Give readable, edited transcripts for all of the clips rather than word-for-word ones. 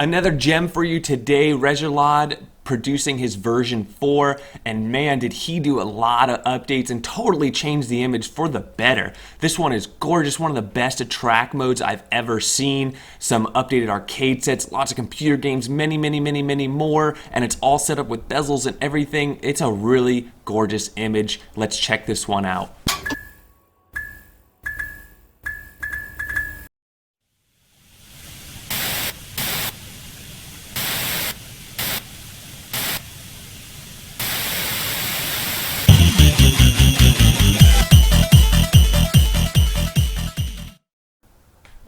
Another gem for you today, Regalad producing his version 4, and man, did he do a lot of updates and totally change the image for the better. This one is gorgeous, one of the best track modes I've ever seen, some updated arcade sets, lots of computer games, many more, and it's all set up with bezels and everything. It's a really gorgeous image. Let's check this one out.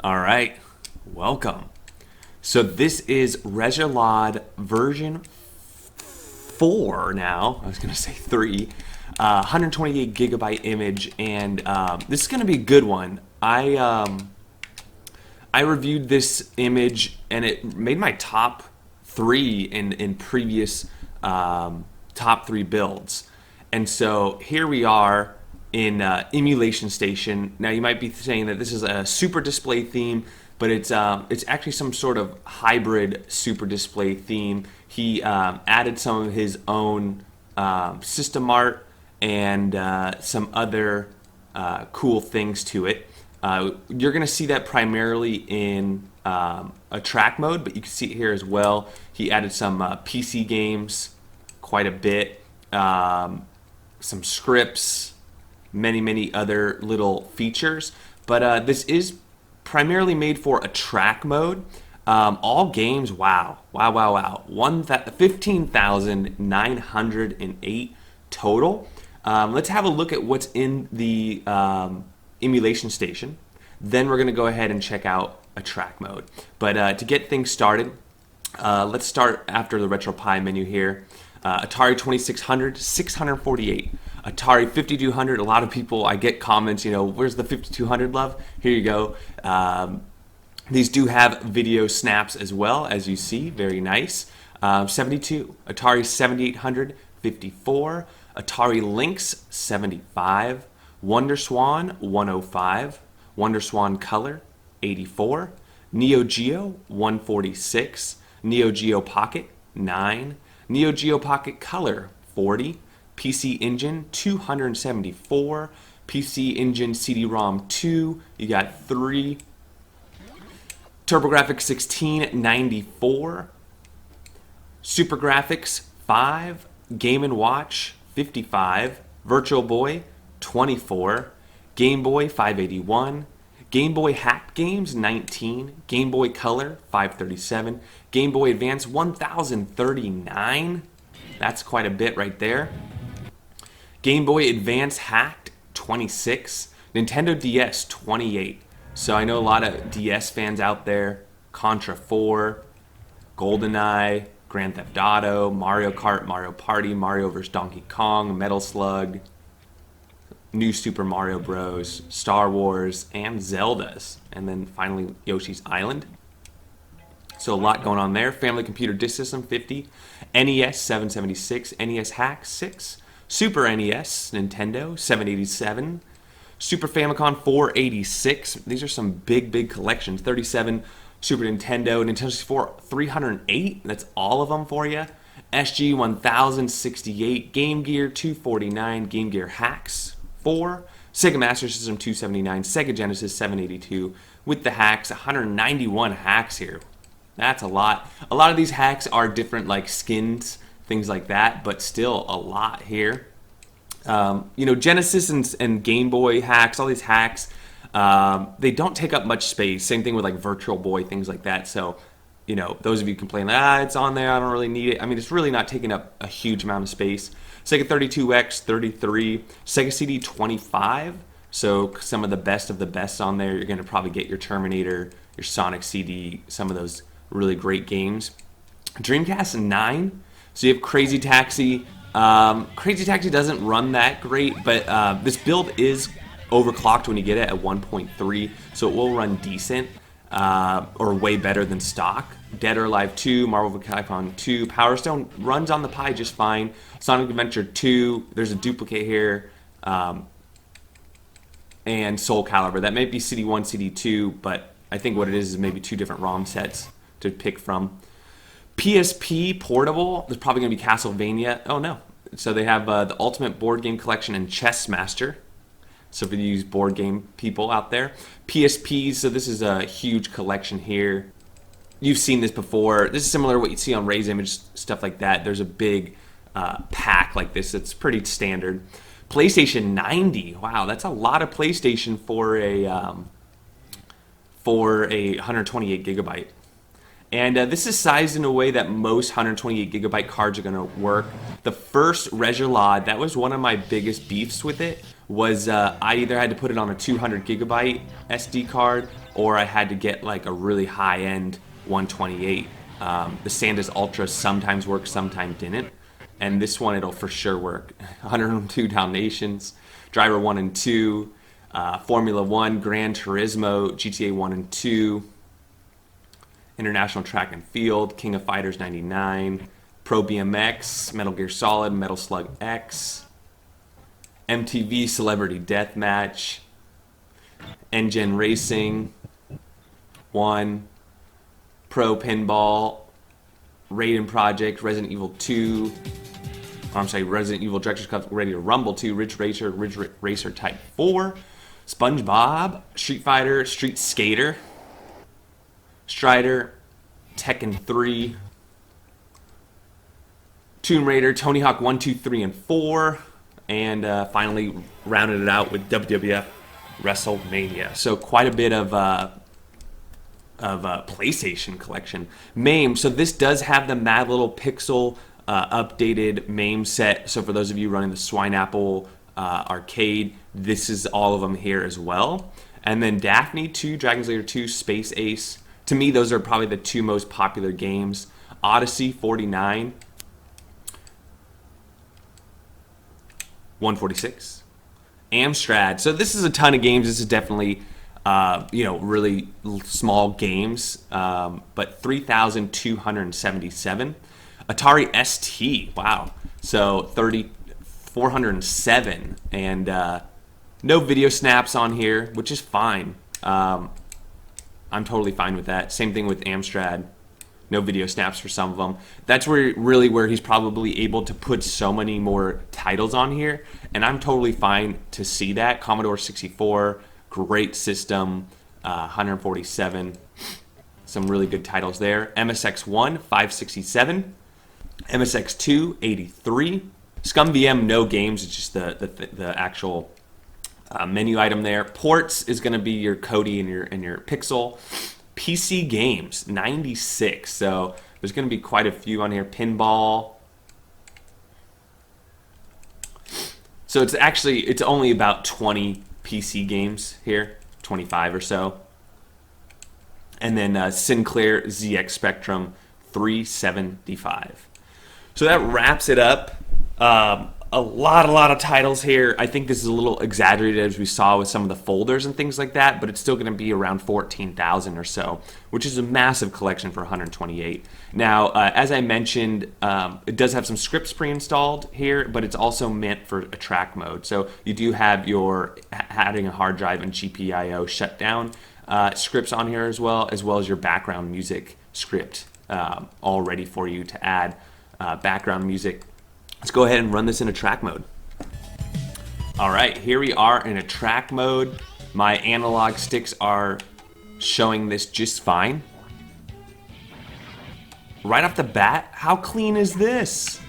All right, welcome. So this is Regalad version 4 now. I was going to say 3. 128 gigabyte image, and this is going to be a good one. I reviewed this image, and it made my top 3 in previous top 3 builds. And so here we are in Emulation Station. Now you might be saying that this is a Super Display theme, but it's actually some sort of hybrid Super Display theme. He added some of his own system art and some other cool things to it. You're going to see that primarily in a track mode, but you can see it here as well. He added some PC games, quite a bit, some scripts, many other little features, but this is primarily made for a track mode. All games, wow, 15,908 total. Let's have a look at what's in the Emulation Station. Then we're going to go ahead and check out a track mode. But to get things started, let's start after the RetroPie menu here. Atari 2600, 648. Atari 5200, a lot of people, I get comments, where's the 5200 love? Here you go. These do have video snaps as well, as you see, very nice. 72, Atari 7800, 54. Atari Lynx, 75. Wonder Swan, 105. Wonder Swan Color, 84. Neo Geo, 146. Neo Geo Pocket, 9. Neo Geo Pocket Color, 40. PC Engine, 274. PC Engine CD-ROM 2, you got 3. TurboGrafx 16, 94. Super Graphics, 5. Game & Watch, 55. Virtual Boy, 24. Game Boy, 581. Game Boy Hack Games, 19. Game Boy Color, 537. Game Boy Advance, 1039. That's quite a bit right there. Game Boy Advance Hacked, 26. Nintendo DS, 28. So I know a lot of DS fans out there. Contra 4, GoldenEye, Grand Theft Auto, Mario Kart, Mario Party, Mario vs. Donkey Kong, Metal Slug, New Super Mario Bros., Star Wars, and Zelda's. And then finally Yoshi's Island. So a lot going on there. Family Computer Disk System, 50. NES, 776. NES Hack, 6. Super NES, Nintendo, 787. Super Famicom, 486. These are some big collections. 37. Super Nintendo, Nintendo 64, 308. That's all of them for you. SG 1068. Game Gear, 249. Game Gear Hacks, 4. Sega Master System, 279. Sega Genesis, 782. With the hacks, 191 hacks here. That's a lot. A lot of these hacks are different, like skins, things like that, but still a lot here. Genesis and Game Boy hacks, all these hacks, they don't take up much space. Same thing with like Virtual Boy, things like that. So, those of you complain, it's on there, I don't really need it. I mean, it's really not taking up a huge amount of space. Sega 32X, 33. Sega CD, 25. So some of the best on there. You're going to probably get your Terminator, your Sonic CD, some of those really great games. Dreamcast, 9. So you have Crazy Taxi. Crazy Taxi doesn't run that great, but this build is overclocked when you get it at 1.3, so it will run decent, or way better than stock. Dead or Alive 2, Marvel vs. Capcom 2, Power Stone runs on the Pi just fine. Sonic Adventure 2, there's a duplicate here, and Soul Calibur. That may be CD1, CD2, but I think what it is maybe 2 different ROM sets. to pick from. PSP Portable, there's probably going to be Castlevania. Oh no. So they have the Ultimate Board Game Collection and Chess Master. So for you board game people out there. PSPs, so this is a huge collection here. You've seen this before. This is similar to what you see on Ray's Image, stuff like that. There's a big pack like this. It's pretty standard. PlayStation 90. Wow, that's a lot of PlayStation for a 128 gigabyte. And this is sized in a way that most 128 gigabyte cards are going to work. The first Regalad, that was one of my biggest beefs with it, was I either had to put it on a 200 gigabyte SD card or I had to get like a really high-end 128. The Sandus Ultra sometimes worked, sometimes didn't. And this one, it'll for sure work. 102 Dalmatians, Driver 1 and 2, Formula 1, Gran Turismo, GTA 1 and 2, International Track and Field, King of Fighters 99, Pro BMX, Metal Gear Solid, Metal Slug X, MTV Celebrity Deathmatch, Engine Racing 1, Pro Pinball, Raiden Project, Resident Evil 2, Resident Evil Director's Cut Ready to Rumble 2, Ridge Racer Type 4, SpongeBob, Street Fighter, Street Skater, Strider, Tekken 3, Tomb Raider, Tony Hawk 1, 2, 3, and 4, and finally rounded it out with WWF WrestleMania. So quite a bit of PlayStation collection. MAME, so this does have the Mad Little Pixel updated MAME set. So for those of you running the Swine Apple arcade, this is all of them here as well. And then Daphne 2, Dragon's Lair 2, Space Ace. To me, those are probably the two most popular games. Odyssey 49, 146, Amstrad. So this is a ton of games. This is definitely really small games, but 3,277. Atari ST, wow. So 407, and no video snaps on here, which is fine. I'm totally fine with that. Same thing with Amstrad. No video snaps for some of them. That's where he's probably able to put so many more titles on here, and I'm totally fine to see that. Commodore 64, great system, 147. Some really good titles there. MSX1, 567. MSX2, 83. ScumVM, no games. It's just the actual menu item there. Ports is going to be your Kodi and your Pixel. PC games, 96. So there's going to be quite a few on here. Pinball. So it's only about 20 PC games here, 25 or so. And then Sinclair ZX Spectrum 375. So that wraps it up. A lot of titles here. I think this is a little exaggerated as we saw with some of the folders and things like that, but it's still going to be around 14,000 or so, which is a massive collection for 128. Now, as I mentioned, it does have some scripts pre-installed here, but it's also meant for a track mode. So you do have your adding a hard drive and GPIO shutdown scripts on here as well as your background music script all ready for you to add background music. Let's go ahead and run this in a track mode. All right, here we are in a track mode. My analog sticks are showing this just fine. Right off the bat, how clean is this?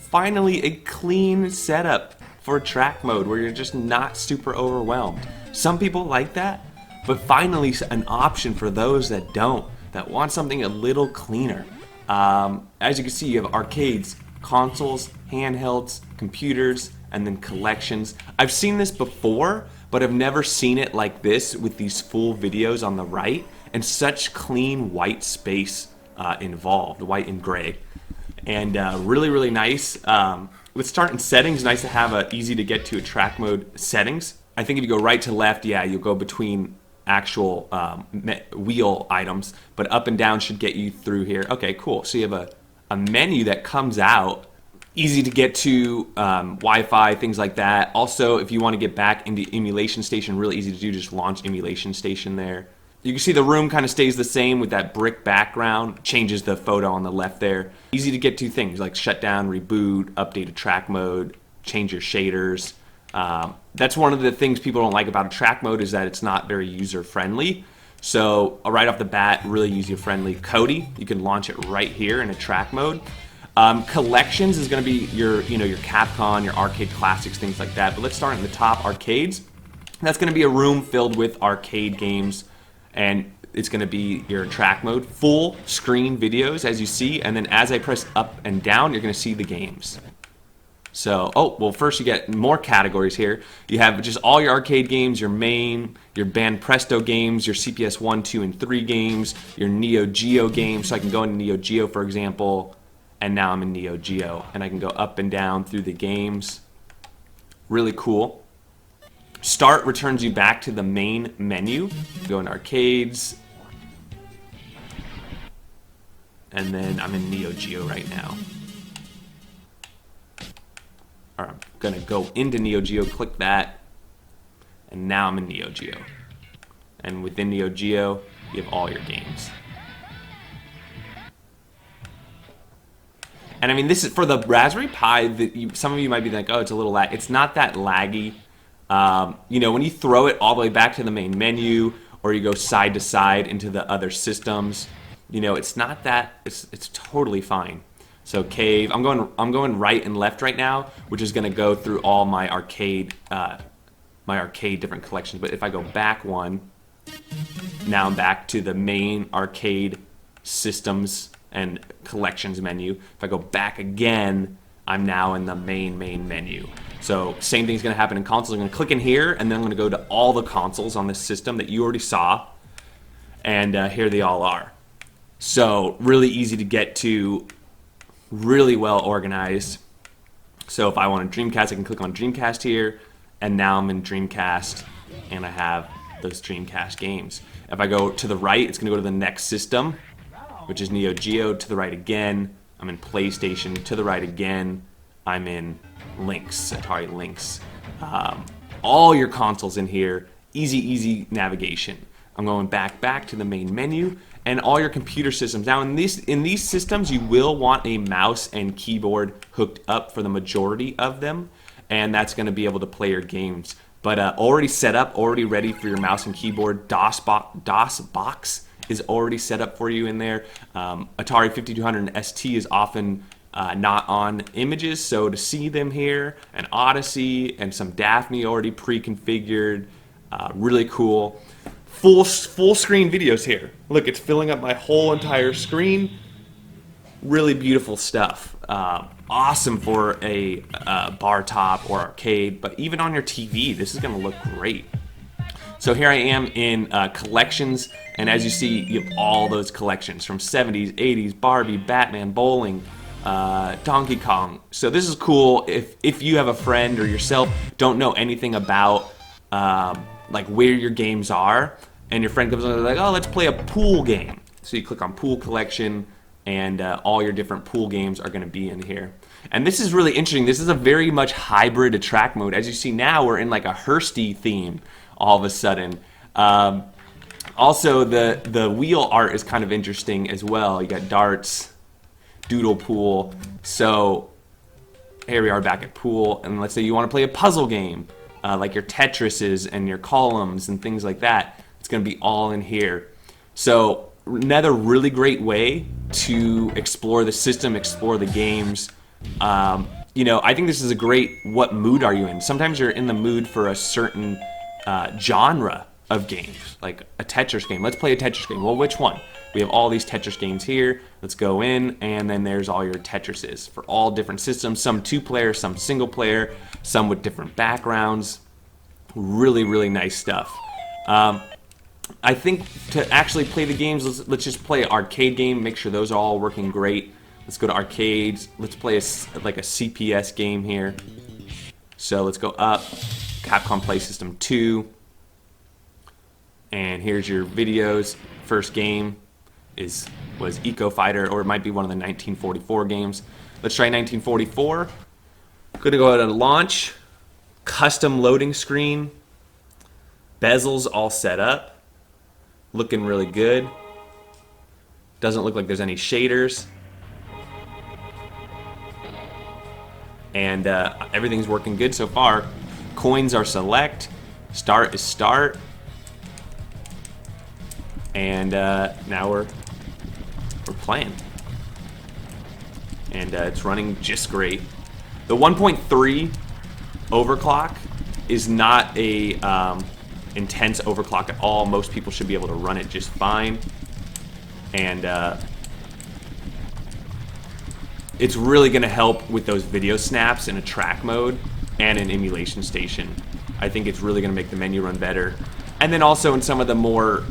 Finally, a clean setup for track mode where you're just not super overwhelmed. Some people like that, but finally an option for those that don't, that want something a little cleaner. As you can see, you have arcades, consoles, handhelds, computers, and then collections. I've seen this before, but I've never seen it like this with these full videos on the right and such clean white space involved, white and gray. And really nice. Let's start in settings. Nice to have a easy to get to a track mode settings. I think if you go right to left, yeah, you'll go between actual wheel items, but up and down should get you through here. Okay, cool. So you have a menu that comes out, easy to get to, Wi-Fi, things like that. Also, if you want to get back into Emulation Station, really easy to do, just launch Emulation Station there. You can see the room kind of stays the same with that brick background, changes the photo on the left there. Easy to get to things like shut down, reboot, update a track mode, change your shaders. That's one of the things people don't like about a track mode is that it's not very user-friendly. So right off the bat, really user-friendly. Cody, you can launch it right here in a track mode. Collections is going to be your Capcom, your arcade classics, things like that. But let's start in the top, arcades. That's going to be a room filled with arcade games, and it's going to be your track mode, full screen videos as you see, and then as I press up and down, you're going to see the games. So, well, first you get more categories here. You have just all your arcade games, your main, your Band Presto games, your CPS 1, 2, and 3 games, your Neo Geo games. So I can go into Neo Geo, for example, and now I'm in Neo Geo. And I can go up and down through the games. Really cool. Start returns you back to the main menu. Go in arcades. And then I'm in Neo Geo right now. Or I'm gonna go into Neo Geo, click that, and now I'm in Neo Geo. And within Neo Geo, you have all your games. And I mean, this is for the Raspberry Pi. Some of you might be like, "Oh, it's a little lag." It's not that laggy. When you throw it all the way back to the main menu, or you go side to side into the other systems, it's not that. It's totally fine. So Cave, I'm going right and left right now, which is going to go through all my arcade different collections. But if I go back one, now I'm back to the main arcade systems and collections menu. If I go back again, I'm now in the main menu. So same thing's going to happen in consoles. I'm going to click in here, and then I'm going to go to all the consoles on this system that you already saw, and here they all are. So really easy to get to. Really well organized. So if I want a Dreamcast, I can click on Dreamcast here, and now I'm in Dreamcast, and I have those Dreamcast games. If I go to the right, it's going to go to the next system, which is Neo Geo. To the right again, I'm in PlayStation. To the right again, I'm in Lynx, Atari Lynx. All your consoles in here, easy navigation. I'm going back to the main menu, and all your computer systems. Now in these systems, you will want a mouse and keyboard hooked up for the majority of them, and that's going to be able to play your games. But already set up, already ready for your mouse and keyboard. DOS box is already set up for you in there. Atari 5200 and ST is often not on images, so to see them here, and Odyssey and some Daphne already pre-configured, really cool. Full screen videos here. Look, it's filling up my whole entire screen. Really beautiful stuff. Awesome for a bar top or arcade, but even on your TV, this is going to look great. So here I am in collections, and as you see, you have all those collections from 70s, 80s, Barbie, Batman, bowling, Donkey Kong. So this is cool if you have a friend or yourself don't know anything about like where your games are, and your friend comes on and like, oh, let's play a pool game. So you click on pool collection, and all your different pool games are going to be in here. And this is really interesting. This is a very much hybrid track mode. As you see now, we're in like a Hursty theme all of a sudden. Also, the wheel art is kind of interesting as well. You got darts, doodle pool. So here we are back at pool, and let's say you want to play a puzzle game, like your Tetrises and your columns and things like that. It's going to be all in here. So another really great way to explore the system, explore the games. I think this is a great, what mood are you in? Sometimes you're in the mood for a certain genre of games, like a Tetris game. Let's play a Tetris game. Well, which one? We have all these Tetris games here. Let's go in, and then there's all your Tetrises for all different systems. Some two-player, some single-player, some with different backgrounds. Really nice stuff. I think to actually play the games, let's just play an arcade game, make sure those are all working great. Let's go to arcades. Let's play like a CPS game here. So let's go up, Capcom Play System 2. And here's your videos. First game was Eco Fighter, or it might be one of the 1944 games. Let's try 1944. Gonna go ahead and launch. Custom loading screen. Bezels all set up. looking really good. Doesn't look like there's any shaders. And everything's working good so far. Coins are select. Start is start. And now we're playing. And it's running just great. The 1.3 overclock is not a intense overclock at all. Most people should be able to run it just fine. And it's really going to help with those video snaps in a track mode and an emulation station. I think it's really going to make the menu run better. And then also in some of the more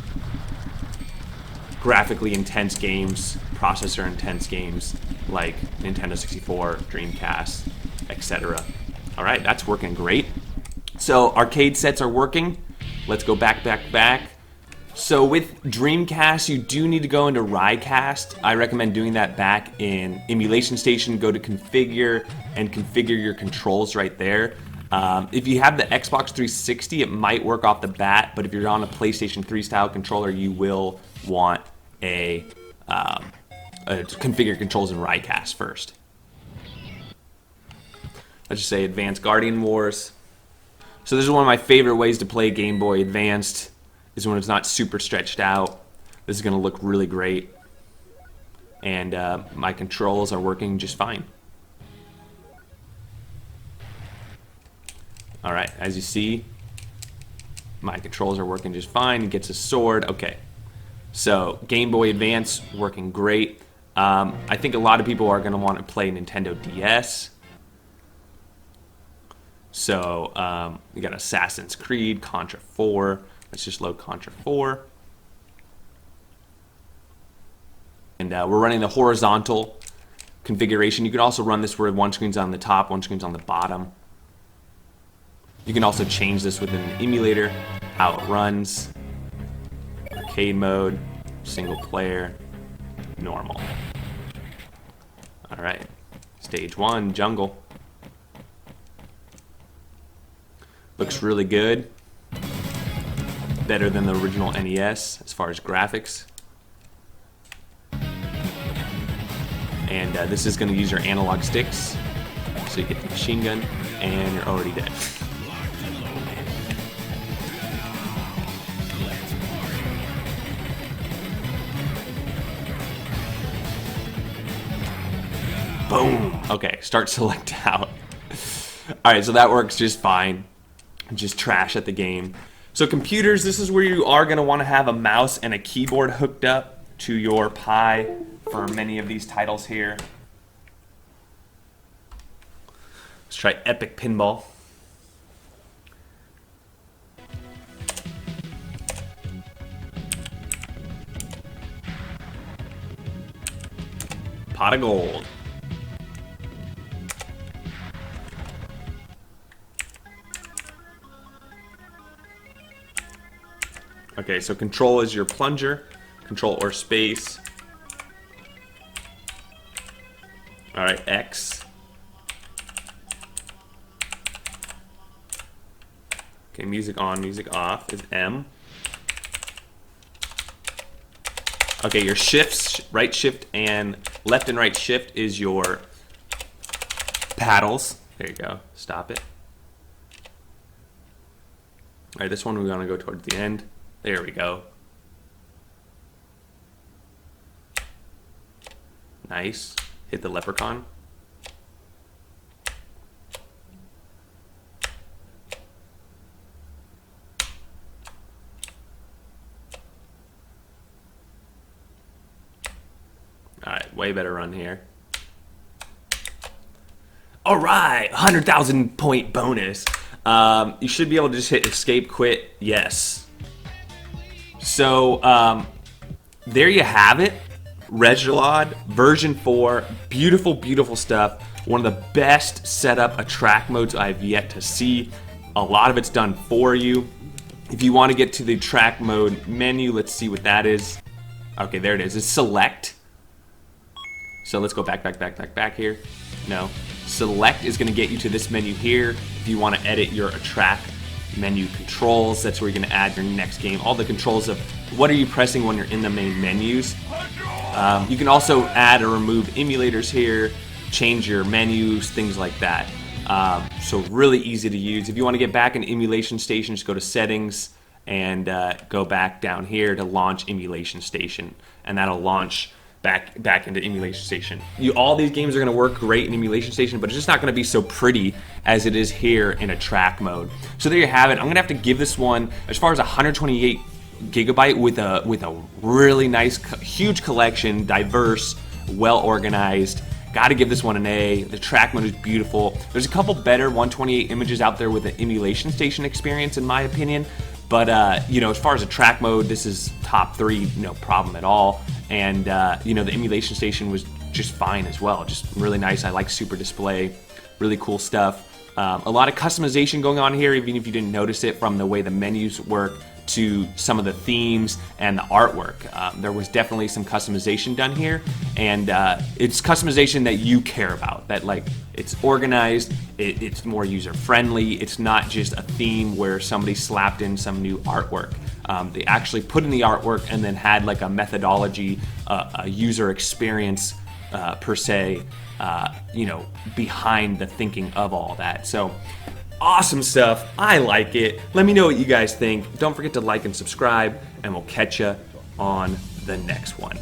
graphically intense games, processor intense games like Nintendo 64, Dreamcast, etc. All right, that's working great. So arcade sets are working. Let's go back. So with Dreamcast, you do need to go into Riecast. I recommend doing that back in Emulation Station. Go to Configure and configure your controls right there. If you have the Xbox 360, it might work off the bat, but if you're on a PlayStation 3 style controller, you will want a configure controls in Riecast first. Let's just say Advanced Guardian Wars. So this is one of my favorite ways to play Game Boy Advanced, is when it's not super stretched out. This is going to look really great. And my controls are working just fine. Alright, as you see, my controls are working just fine. He gets a sword. Okay. So, Game Boy Advance working great. I think a lot of people are going to want to play Nintendo DS. So, we got Assassin's Creed, Contra 4. Let's just load Contra 4. And we're running the horizontal configuration. You can also run this where one screen's on the top, one screen's on the bottom. You can also change this within an emulator, how it runs, arcade mode, single player, normal. All right, stage 1, jungle. Looks really good. Better than the original NES as far as graphics. And this is going to use your analog sticks. So you get the machine gun, and you're already dead. Boom! Okay, start select out. Alright, so that works just fine. Just trash at the game. So computers, this is where you are going to want to have a mouse and a keyboard hooked up to your Pi for many of these titles here. Let's try Epic Pinball. Pot of gold. Okay, so control is your plunger, control or space. All right, X. Okay, music on, music off is M. Okay, your shifts, right shift and left and right shift is your paddles. There you go, stop it. All right, this one we're gonna go towards the end. There we go. Nice. Hit the leprechaun. Alright, way better run here. Alright, 100,000 point bonus. You should be able to just hit escape, quit, yes. So, there you have it. Regalad version 4. Beautiful, beautiful stuff. One of the best setup track modes I've yet to see. A lot of it's done for you. If you want to get to the track mode menu, let's see what that is. Okay, there it is. It's select. So let's go back here. No. Select is going to get you to this menu here. If you want to edit your track menu controls, that's where you're going to add your next game. All the controls of what are you pressing when you're in the main menus. You can also add or remove emulators here, change your menus, things like that. So really easy to use. If you want to get back in Emulation Station, just go to Settings and go back down here to launch Emulation Station, and that'll launch back into Emulation Station. All these games are going to work great in Emulation Station, but it's just not going to be so pretty as it is here in a track mode. So there you have it. I'm going to have to give this one, as far as 128 gigabyte with a really nice, huge collection, diverse, well organized. Got to give this one an A. The track mode is beautiful. There's a couple better 128 images out there with an Emulation Station experience, in my opinion. But as far as a track mode, this is top 3, no problem at all. And the Emulation Station was just fine as well. Just really nice. I like Super Display. Really cool stuff. A lot of customization going on here, even if you didn't notice it, from the way the menus work to some of the themes and the artwork. There was definitely some customization done here, and it's customization that you care about, that like it's organized, it's more user-friendly, it's not just a theme where somebody slapped in some new artwork. They actually put in the artwork and then had like a methodology, a user experience per se, behind the thinking of all that. So awesome stuff. I like it. Let me know what you guys think. Don't forget to like and subscribe, and we'll catch you on the next one.